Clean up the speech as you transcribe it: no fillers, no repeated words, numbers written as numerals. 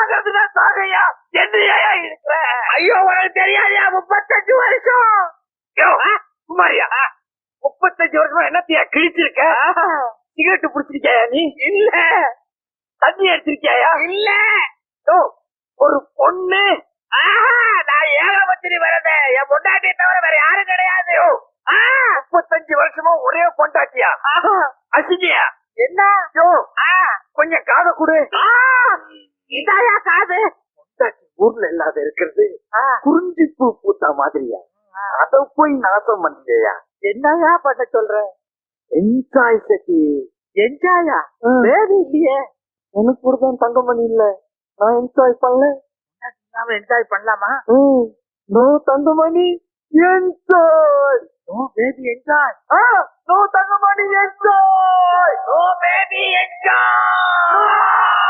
சாகிறதுதான் சாகையா என்னையா இருக்கிற? ஐயோ உனக்கு தெரியாதியா 35 வருஷம் குமாரியா 35 வருஷமா என்னத்தையா கிழிச்சிருக்க? சிகரெட் புடிச்சிருக்கியா நீ? இல்ல. தண்ணி அடிச்சிருக்கியா? இல்ல. ஒரு பொண்ணு நான் ஏகபத்திரி வரத என் பொண்டாட்டியை தவிர வேற யாரும் கிடையாது. 35 வருஷமா ஒரே பொண்டாட்டியா? அசிங்கியா? என்ன கொஞ்சம் காதை கொடு. இதாயா காது? பொண்டாட்டி ஊர்ல இல்லாத இருக்கிறது குறிஞ்சி பூ பூத்தா மாதிரியா? அத போய் நாசம் பண்ணியா? என்னயா பண்ண சொல்ற? என்ஜாய் சட்டி. என்ஜாயா? வேறு இல்லையே. எனக்கு கொடுத்தான் தங்கமணி இல்ல, நான் என்ஜாய் பண்ணல. நாம என்ஜாய் பண்ணலாமா? No Thangamani enjoy. No baby enjoy. No Thangamani enjoy. No baby enjoy.